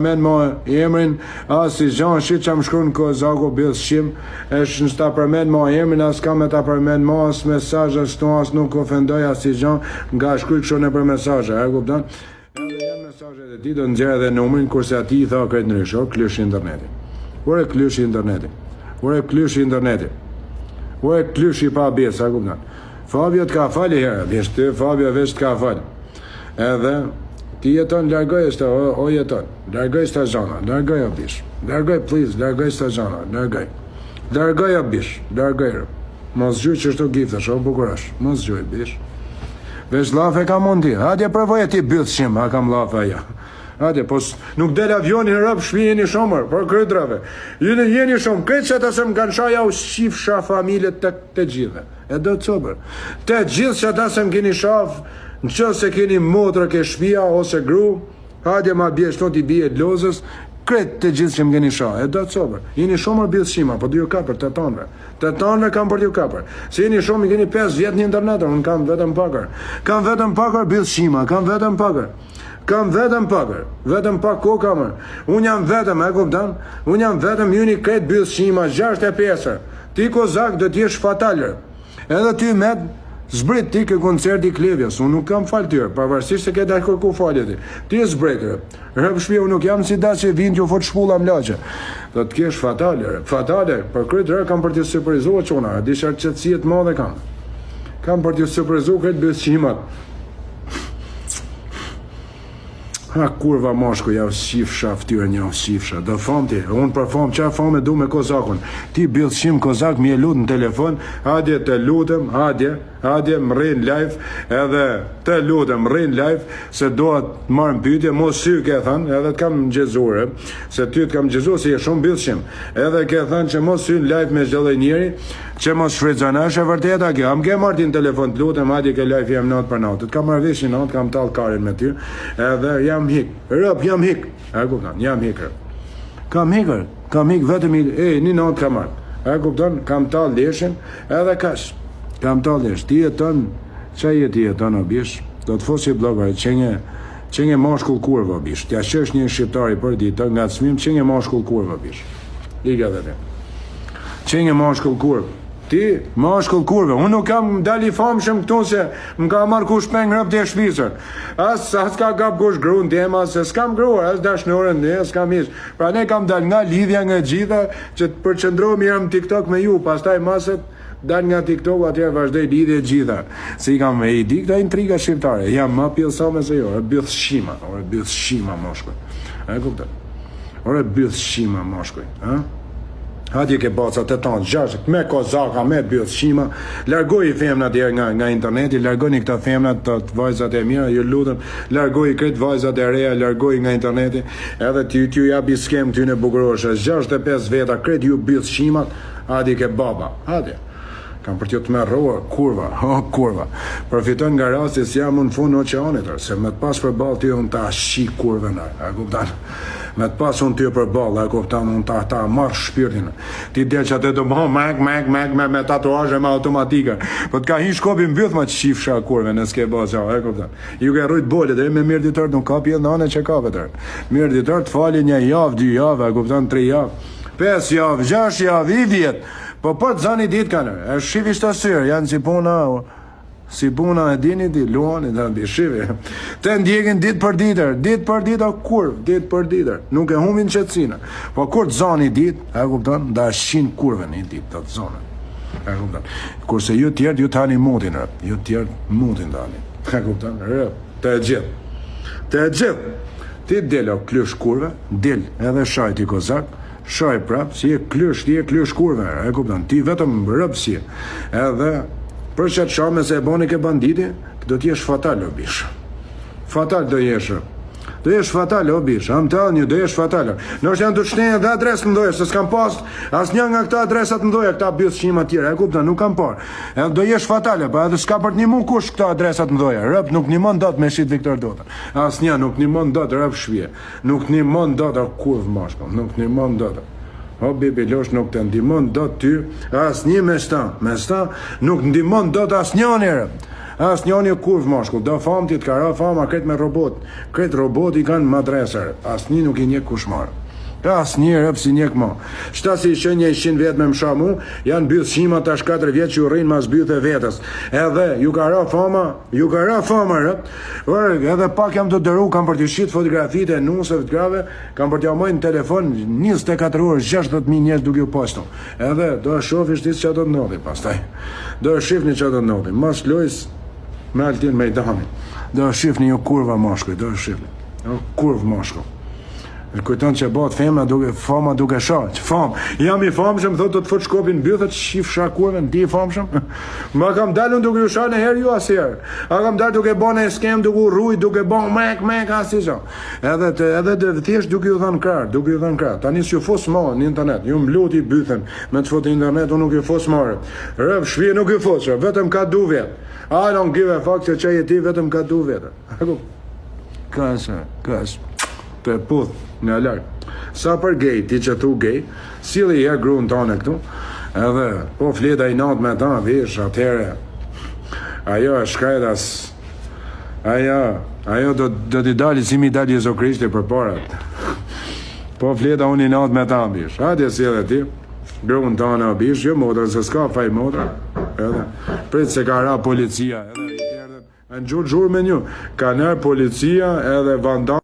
Men mo emrin as si Gjan shit që më shkruan Kozaku Bill Shim është në ta përmend mo emrin as kam me ta përmend mo as mesazh as to as nuk ofendoj as si Gjan nga shkruaj kështu në për mesazhe, e kupton? Edhe janë mesazhet e tij do nxjerr edhe numrin kurse aty i tha krejt ndryshe, klysh interneti. Ore klysh interneti. Ore klysh interneti. Ore klysh I pa bes, e kupton? Fabio të ka falë herë, vesh ty Fabio vesh të ka falë. Edhe ti jeton, largoj është, o jeton, largoj sta zona, largoj o bish, largoj please, largoj sta zona, largoj o bish, largoj, mos gjuj që shto giftash, o bukurash, mos gjuj bish, vesh lafe ka mundi, hadje përvoj e ti bëllë shim, ha kam lafe aja, hadje, po nuk del avioni në rëpë shpi jeni shumër, por krydrave, jeni shumë, këtë që të se më kanë shaja u shifsha familjet të gjithë, e do të sobër, të gjithë që të se më keni shaf, në që se keni motrë ke shpia ose gru, hadje ma bje shtot I bje lozës, kretë të gjithë që më keni shah, e do të sobër. Jeni shumër bjës shima, po du ju kapër, të tanve kam për ju kapër. Se jeni shumë, I keni 5 vjetë një internetë, unë kam vetëm pakër. Kam vetëm pakër bjës shima, kam vetëm pakër. Kam vetëm pakër, vetëm pak ko kamër. Unë jam vetëm, e kuptan? Unë jam vetëm juni kretë bjës shima, 65. Ti Kozak do t'jesh fatalër. Edhe ty med zbrit ti ke koncerti Klevjas, unë nuk kam falë tyre, pavarësisht se ke dalë kërku falje ti. Ti e zbretër, rëpë shpje, unë nuk jam si da që vind ju fot shpulla mlaqe. Do të kesh fatale, për këtë rërë kam për t'ju surprizuar qona, disha qëtësijet madhe kam. Kam për t'ju surprizuar këtë bësimat. Ha kurva moshku, ja shifsha ftyre një shifsha, do fam ti, unë për fam, qa fam e du me Kozakun, ti billshim Kozak, mi e lut në telefon, hadje të lutem, hadje më rrin live, edhe të lutem, rrin live, se doat marrën pyetje, mos sy ke thënë, edhe të kam gjezure, se ty të kam gjezure, se je shumë billshim, edhe ke thënë që mos sy në live me çdo njeri, që mos shfrytëzonash e vërteta kjo, am ke marrë ti në telefon të lutem, hadje ke live jam natë për natë, të kam marrë veshin natë, kam tallë karin me ty, edhe jam hik, jam hik, e kupton, jam hikër. Kam hik vetëm një natë kam marrë, e kupton, kam tallë leshin, edhe kash, kam tallë lesh, ti jeton, çaj ti jeton o bish, do të fosi blogare, qenje mashkull kurva bish, t'ja qesh një shqiptari për ditë, nga të smim, qenje mashkull kurva bish, iga dhe te, qenje mashkull kurva. Ti, mashkull kurve, unë nuk kam dali famshëm këtu se më ka marrë kush peng rëp të shpisër. As ka kap kush grunë tema, se s'kam gruar, as dashnurën, s'kam ish. Pra ne kam dal nga lidhja nga gjitha, që të përqëndrohëm jam TikTok me ju, pastaj maset dal nga TikTok, atjerë vazhdoj lidhje gjitha. Se I kam I di këta intriga shqiptare, jam ma pjellësame se jo, bëth shima moshkuj. E kuptoj? Bëth shima moshkuj, hadje ke baca të tanë, 6, me Kozaka, me bëth shima, largoj I femnat nga interneti, largoj këta femnat të vajzat e mira, ju lutem, largoj këtë vajzat e reja, largoj nga interneti, edhe t'ju jabi skem t'ju në bukuroshe, 65 veta, këtë ju bëth shimat, hadje ke baba, hadje. Kam për t'ju të merroa, kurva. Përfiton nga rasti si jam në fund në oqeanit, se me të pas për balë t'ju unë ta shi kurve në, a kuptan? Me të pas unë t'ju për balë, a kuptan, unë ta marrë shpirtin. Ti del që atë të bëhë, me tatuazhe me automatika. Po t'ka hi shkopi mbyth ma që shifsha kurve në s'ke bëhë, a kuptan? Ju ke rrujt bolit, me mirë ditër nuk ka pjellë në anë që ka vetër. Mirë ditër të fali një javë, 2 javë, a kuptan, 3 javë, 5 javë, 6 javë, I vjetë. Po për të zani ditë kanë, e shivisht të syrë, janë si puna e dini ti, luani, të në shivi. Të ndjekin ditë për ditë, ditë për ditë, nuk e humin qëtësina. Po kur të zani ditë, e kupton, da shin kurve një ditë të zonë. E kupton, kurse ju tjertë, ju tani mutin, ju tjertë mutin tani. E kupton, të e gjithë. Ti del o klush kurve, del edhe shajti Kozak, shaj prap, si e klush kurve, e kupton, ti vetëm rëpë si, edhe për që të shame se e boni ke banditi, do t'jesh fatal o bish. Fatal do jesh fatal o bish, am të alë një do jesh fatal. Nështë janë të shtenë dhe adresë më doje, se s'kam pas as një nga këta adresat më doje, këta bëth shima tjera, e kupton, nuk kam par. Edhe do jesh fatal, pa edhe s'ka për të një mund kush këta adresat më doje, rëp nuk një mund dot me shqit Viktor Dota. As një nuk një mund dot rëp shvje, nuk një mund dot a kurv mashko, nuk një mund dot. O bibi losh nuk të ndimon dot ty, as një me sta, nuk ndimon dot as një njerë. As njëni kurv moshkull, do famë ti të ka ra fama kretë me robot. Kretë robot i kanë madresër, as një nuk i njek kushmarë. As një rëpë si njek ma. Shta si shënje 100 vetë me mshamu, janë byth shima tash 4 vjetë që u rrinë mas byth e vetës. Edhe, ju ka ra fama rëpë. Edhe pak jam të dëru, kam për të shqitë fotografit e nusëve të grave, kam për të jamojnë në telefon 24 orë, 60.000 njerëz duke u posto. Edhe, do shofish tisë që do të ndodhi pastaj. Do shifni që do të ndodhi. Mas lojës me Altin Mejdani. Do shifni ju kurva moshkuj, do shifni. Kurv moshkuj. Kujton që bëhet fama duke shoh, jam i famshëm, thotë do të fut shkopin mbythet, shif shakurën, ti i famshëm. Ma kam dalun duke u shoh në herë ju asherë. A kam dalë duke bën skem, duke u rrujt, duke bën mek asgjë. Edhe thjesht duke u thënë krah, Tani s'ju fos më në internet, ju mbluti bythen me të fotë internet, unë nuk ju fos marr. Rëv shpije nuk ju fos, vetëm ka 2 vjet. I don't give a fuck se çaj ti vetëm ka 2 vjet. Kas. Të puth nga lartë. Sa për gay, ti që thu gay, sili ja gruën tonë këtu, edhe po fleta i natë me ta, vish, atëhere, ajo e shkajtas, ajo do t'i dali si mi dali Jezu Krishti për parat. Po fleta unë i natë me ta, vish, atje sile ti, gruën tonë, vish, jo motra, se s'ka faj motra, edhe, pritë se ka ra policia, edhe, në gjurë me një, ka nërë policia edhe vandan,